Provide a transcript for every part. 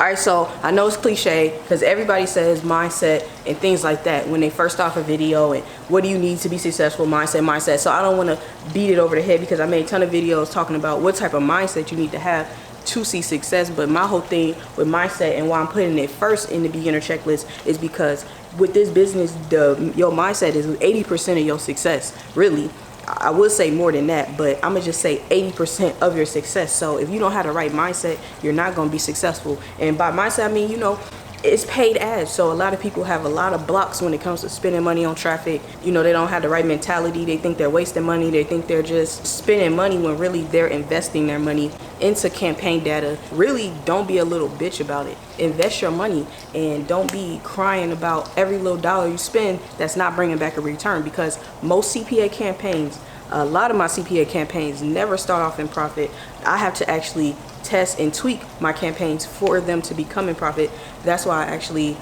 right, so I know it's cliche because everybody says mindset and things like that when they first start a video, and what do you need to be successful, mindset. So I don't want to beat it over the head because I made a ton of videos talking about what type of mindset you need to have to see success. But my whole thing with mindset and why I'm putting it first in the beginner checklist is because with this business, your mindset is 80% of your success, really. I would say more than that, but I'm gonna just say 80% of your success. So if you don't have the right mindset, you're not gonna be successful. And by mindset, I mean, you know, it's paid ads. So a lot of people have a lot of blocks when it comes to spending money on traffic. You know, they don't have the right mentality. They think they're wasting money. They think they're just spending money when really they're investing their money into campaign data. Really, don't be a little bitch about it. Invest your money and don't be crying about every little dollar you spend that's not bringing back a return, because most CPA campaigns, a lot of my CPA campaigns never start off in profit. I have to actually test and tweak my campaigns for them to become in profit. That's why I actually,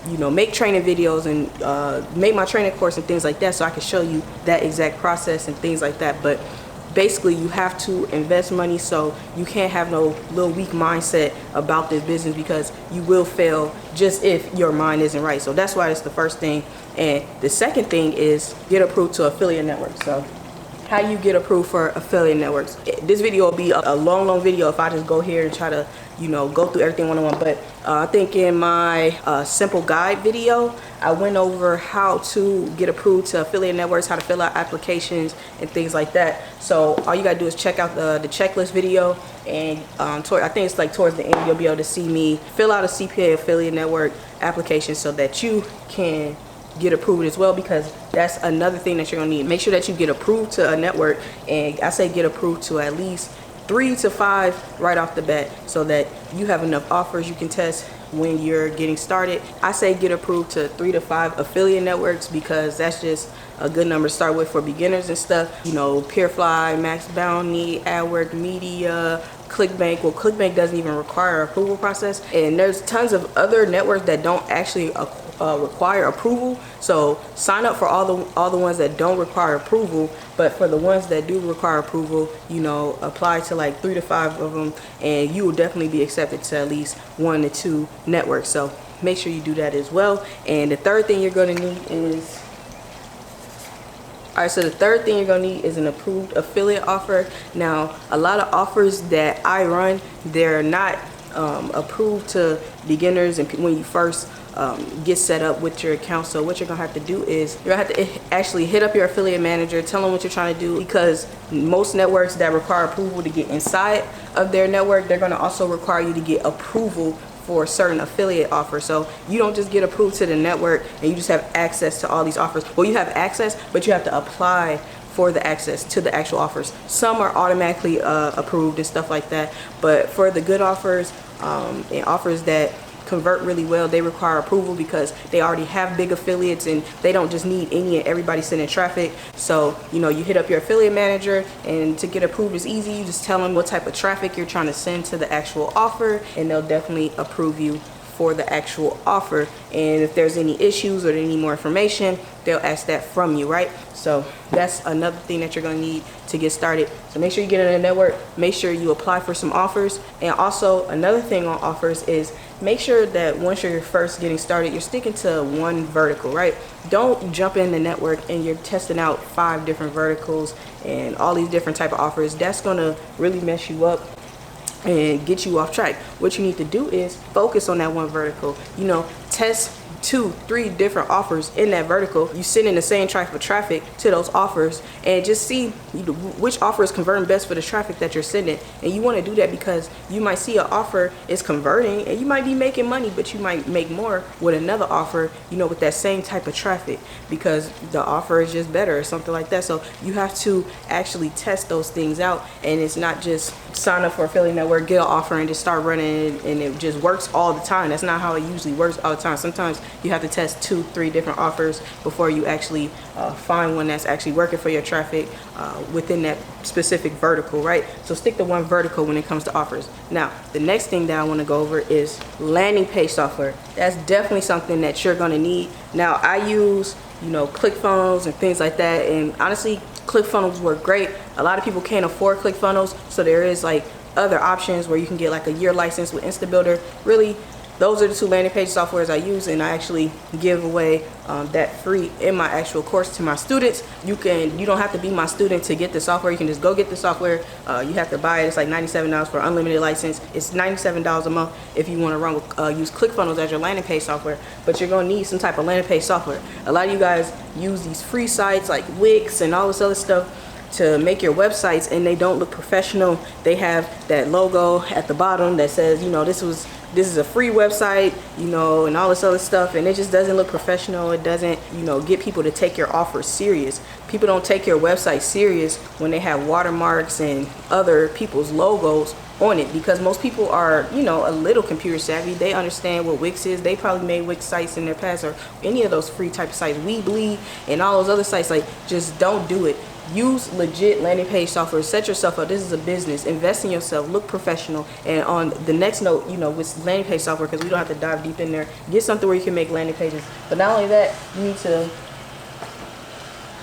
you know, make training videos and make my training course and things like that, so I can show you that exact process and things like that. But basically, you have to invest money, so you can't have no little weak mindset about this business, because you will fail just if your mind isn't right. So that's why it's the first thing. And the second thing is get approved to affiliate networks. So how you get approved for affiliate networks. This video will be a long video if I just go here and try to, you know, go through everything one-on-one. But I think in my simple guide video, I went over how to get approved to affiliate networks, how to fill out applications and things like that. So all you gotta do is check out the checklist video, and I think it's like towards the end you'll be able to see me fill out a CPA affiliate network application so that you can get approved as well, because that's another thing that you're gonna need. Make sure that you get approved to a network, and I say get approved to at least 3 to 5 right off the bat, so that you have enough offers you can test when you're getting started. I say get approved to 3 to 5 affiliate networks, because that's just a good number to start with for beginners and stuff. You know, Peerfly, Max Bounty, AdWork Media, ClickBank. Well, ClickBank doesn't even require approval process, and there's tons of other networks that don't actually require approval. So sign up for all the ones that don't require approval, but for the ones that do require approval, you know, apply to like 3 to 5 of them, and you will definitely be accepted to at least 1 to 2 networks. So make sure you do that as well. And the third thing you're going to need is, all right, so the third thing you're gonna need is an approved affiliate offer. Now, a lot of offers that I run, they're not approved to beginners and when you first get set up with your account. So what you're gonna have to do is you're gonna have to actually hit up your affiliate manager, tell them what you're trying to do, because most networks that require approval to get inside of their network, they're gonna also require you to get approval for certain affiliate offers. So you don't just get approved to the network and you just have access to all these offers. Well, you have access, but you have to apply for the access to the actual offers. Some are automatically approved and stuff like that, but for the good offers and offers that convert really well, they require approval because they already have big affiliates and they don't just need any and everybody sending traffic. So, you know, you hit up your affiliate manager, and to get approved is easy. You just tell them what type of traffic you're trying to send to the actual offer, and they'll definitely approve you for the actual offer. And if there's any issues or any more information, they'll ask that from you, right? So that's another thing that you're gonna need to get started. So make sure you get in a network, make sure you apply for some offers. And also another thing on offers is make sure that once you're first getting started, you're sticking to one vertical, right? Don't jump in the network and you're testing out 5 different verticals and all these different type of offers. That's gonna really mess you up and get you off track. What you need to do is focus on that one vertical. You know, test 2, 3 different offers in that vertical. You send in the same type of traffic to those offers and just see which offer is converting best for the traffic that you're sending. And you want to do that because you might see an offer is converting and you might be making money, but you might make more with another offer, you know, with that same type of traffic, because the offer is just better or something like that. So you have to actually test those things out, and it's not just sign up for affiliate network, get an offer and just start running and it just works all the time. That's not how it usually works all the time. Sometimes you have to test 2, 3 different offers before you actually find one that's actually working for your traffic within that specific vertical, right? So stick to one vertical when it comes to offers. Now, the next thing that I want to go over is landing page software. That's definitely something that you're going to need. Now, I use, you know, ClickFunnels and things like that, and honestly, ClickFunnels work great. A lot of people can't afford ClickFunnels, so there is like other options where you can get like a year license with InstaBuilder. Really, those are the 2 landing page softwares I use, and I actually give away that free in my actual course to my students. You don't have to be my student to get the software. You can just go get the software. You have to buy it. It's like $97 for unlimited license. It's $97 a month if you want to use ClickFunnels as your landing page software. But you're going to need some type of landing page software. A lot of you guys use these free sites like Wix and all this other stuff to make your websites, and they don't look professional. They have that logo at the bottom that says, you know, this is a free website, you know, and all this other stuff, and it just doesn't look professional. It doesn't, you know, get people to take your offer serious. People don't take your website serious when they have watermarks and other people's logos on it, because most people are, you know, a little computer savvy. They understand what Wix is. They probably made Wix sites in their past, or any of those free type of sites, Weebly and all those other sites. Like, just don't do it. Use legit landing page software. Set yourself up. This is a business. Invest in yourself. Look professional. And on the next note, you know, with landing page software, because we don't have to dive deep in there, get something where you can make landing pages. But not only that, you need to,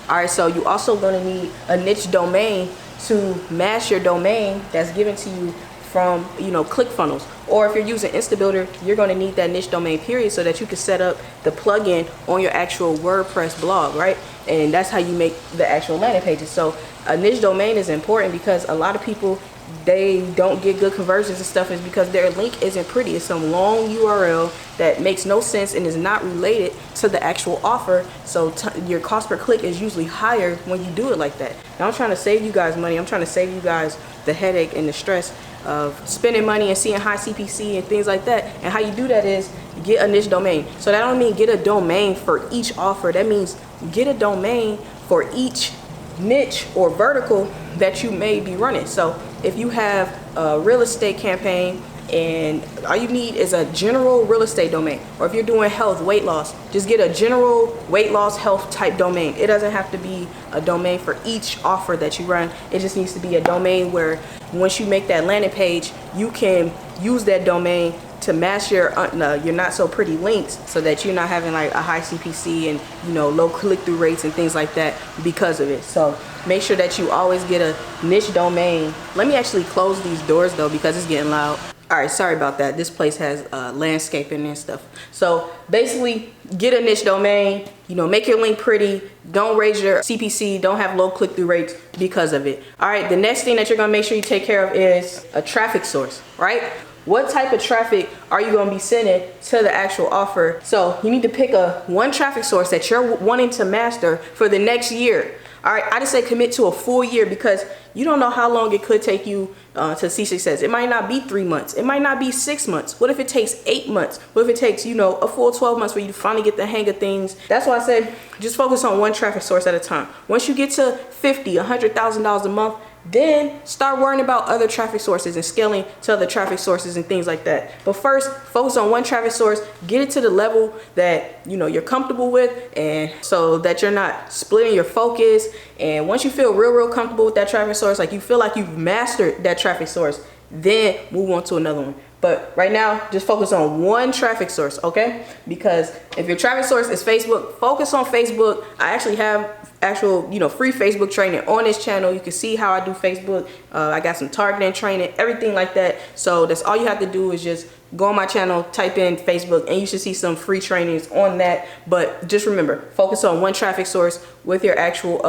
all right, so you also going to need a niche domain to match your domain that's given to you from, you know, ClickFunnels. Or if you're using InstaBuilder, you're going to need that niche domain period so that you can set up the plugin on your actual WordPress blog, right? And that's how you make the actual landing pages. So a niche domain is important, because a lot of people, they don't get good conversions and stuff, is because their link isn't pretty. It's some long URL that makes no sense and is not related to the actual offer. So your cost per click is usually higher when you do it like that. Now, I'm trying to save you guys money. I'm trying to save you guys the headache and the stress of spending money and seeing high CPC and things like that. And how you do that is get a niche domain. So that don't mean get a domain for each offer. That means get a domain for each niche or vertical that you may be running. So if you have a real estate campaign and all you need is a general real estate domain, or if you're doing health, weight loss, just get a general weight loss health type domain. It doesn't have to be a domain for each offer that you run. It just needs to be a domain where once you make that landing page, you can use that domain to match your not so pretty links, so that you're not having like a high CPC and, you know, low click-through rates and things like that because of it. So make sure that you always get a niche domain. Let me actually close these doors though, because it's getting loud. All right, sorry about that. This place has landscaping and stuff. So basically, get a niche domain, you know, make your link pretty, don't raise your CPC, don't have low click-through rates because of it. All right, the next thing that you're gonna make sure you take care of is a traffic source, right? What type of traffic are you gonna be sending to the actual offer? So you need to pick one traffic source that you're wanting to master for the next year. All right, I just say commit to a full year, because you don't know how long it could take you to see success. It might not be 3 months. It might not be 6 months. What if it takes 8 months? What if it takes, you know, a full 12 months for you to finally get the hang of things? That's why I said just focus on one traffic source at a time. Once you get to $50,000, $100,000 a month, then start worrying about other traffic sources and scaling to other traffic sources and things like that. But first, focus on one traffic source, get it to the level that, you know, you're comfortable with, and so that you're not splitting your focus. And once you feel real comfortable with that traffic source, like you feel like you've mastered that traffic source, then move on to another one. But right now, just focus on one traffic source, okay? Because if your traffic source is Facebook, focus on Facebook. I actually have actual, you know, free Facebook training on this channel. You can see how I do Facebook. I got some targeting training, everything like that. So that's all you have to do is just go on my channel, type in Facebook, and you should see some free trainings on that. But just remember, focus on one traffic source with your actual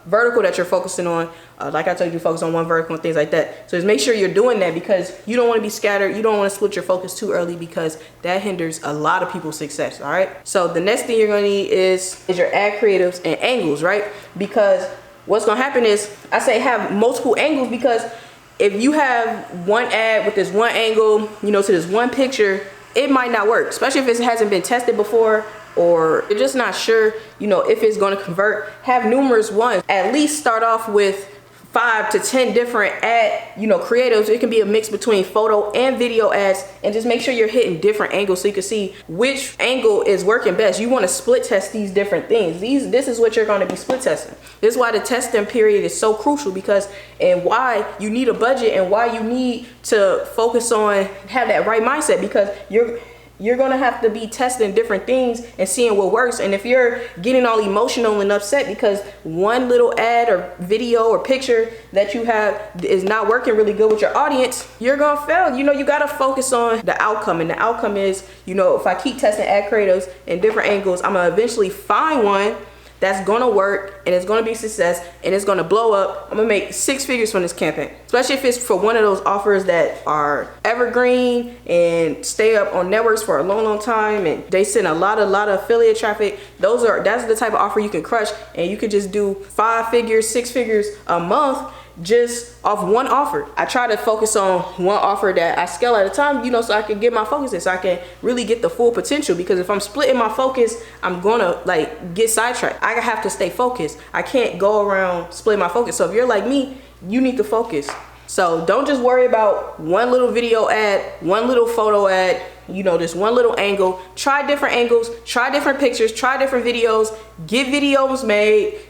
vertical that you're focusing on. Like I told you, focus on one vertical and things like that. So just make sure you're doing that, because you don't want to be scattered. You don't want to split your focus too early, because that hinders a lot of people's success, all right? So the next thing you're going to need is your ad creatives and angles, right? Because what's going to happen is, I say have multiple angles, because if you have one ad with this one angle, you know, to this one picture, it might not work, especially if it hasn't been tested before, or you're just not sure, you know, if it's going to convert. Have numerous ones. At least start off with 5 to 10 different ad, you know, creatives. It can be a mix between photo and video ads, and just make sure you're hitting different angles so you can see which angle is working best. You want to split test these different things. This is what you're going to be split testing. This is why the testing period is so crucial, because, and why you need a budget, and why you need to focus on, have that right mindset, because you're gonna have to be testing different things and seeing what works. And if you're getting all emotional and upset because one little ad or video or picture that you have is not working really good with your audience, you're gonna fail. You know, you gotta focus on the outcome, and the outcome is, you know, if I keep testing ad creatives in different angles, I'm gonna eventually find one that's gonna work and it's gonna be a success and it's gonna blow up. I'm gonna make 6 figures from this campaign, especially if it's for one of those offers that are evergreen and stay up on networks for a long time, and they send a lot of affiliate traffic. That's the type of offer you can crush, and you could just do 5 figures, 6 figures a month just off one offer. I try to focus on one offer that I scale at a time, you know, so I can get my focus in, so I can really get the full potential. Because if I'm splitting my focus, I'm gonna like get sidetracked. I have to stay focused. I can't go around splitting my focus. So if you're like me, you need to focus. So don't just worry about one little video ad, one little photo ad, you know, this one little angle. Try different angles, try different pictures, try different videos, get videos made,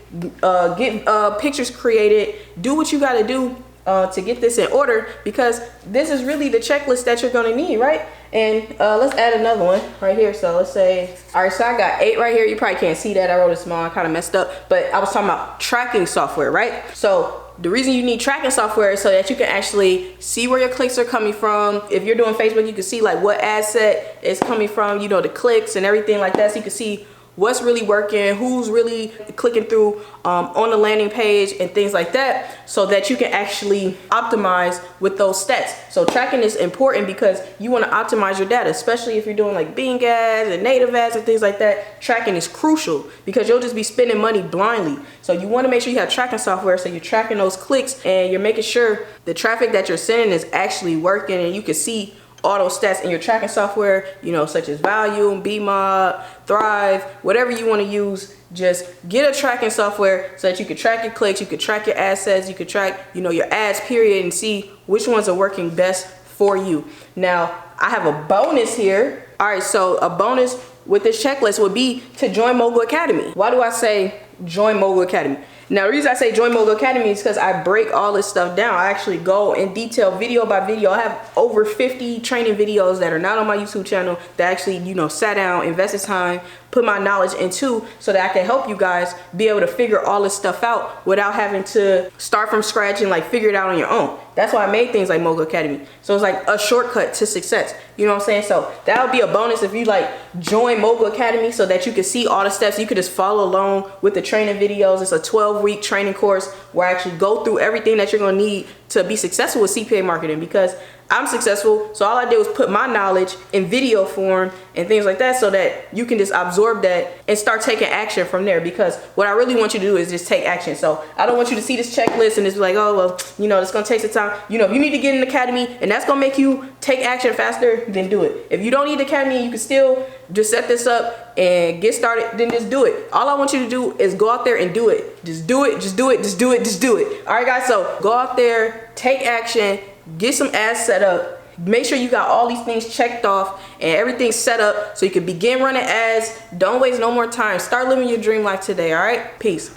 get pictures created. Do what you gotta do to get this in order, because this is really the checklist that you're gonna need, right? And let's add another one right here. So let's say, all right, so I got 8 right here. You probably can't see that, I wrote it small, I kind of messed up, but I was talking about tracking software, right? So the reason you need tracking software is so that you can actually see where your clicks are coming from. If you're doing Facebook, you can see like what ad set is coming from, you know, the clicks and everything like that. So you can see what's really working, who's really clicking through on the landing page and things like that, so that you can actually optimize with those stats. So tracking is important because you want to optimize your data, especially if you're doing like Bing ads and native ads and things like that. Tracking is crucial because you'll just be spending money blindly. So you want to make sure you have tracking software, so you're tracking those clicks and you're making sure the traffic that you're sending is actually working, and you can see auto stats in your tracking software, you know, such as Volume, BMob, Thrive, whatever you want to use. Just get a tracking software so that you can track your clicks, you can track your assets, you can track, you know, your ads period, and see which ones are working best for you. Now, I have a bonus here. All right, so a bonus with this checklist would be to join Mogul Academy. Why do I say join Mogul Academy? Now, the reason I say join Mogul Academy is because I break all this stuff down. I actually go in detail, video by video. I have over 50 training videos that are not on my YouTube channel that actually, you know, sat down, invested time, put my knowledge into, so that I can help you guys be able to figure all this stuff out without having to start from scratch and like figure it out on your own. That's why I made things like Mogul Academy. So it's like a shortcut to success. You know what I'm saying? So that would be a bonus if you like join Mogul Academy, so that you can see all the steps. You could just follow along with the training videos. It's a 12-week training course where I actually go through everything that you're gonna need to be successful with CPA marketing, because I'm successful, so all I did was put my knowledge in video form and things like that, so that you can just absorb that and start taking action from there. Because what I really want you to do is just take action. So I don't want you to see this checklist and just be like, oh, well, you know, it's gonna take some time. You know, if you need to get in the academy and that's gonna make you take action faster, then do it. If you don't need the academy, you can still just set this up and get started, then just do it. All I want you to do is go out there and do it. Just do it, just do it, just do it, just do it. All right, guys, so go out there, take action, get some ads set up, make sure you got all these things checked off and everything set up so you can begin running ads. Don't waste no more time. Start living your dream life today, all right? Peace.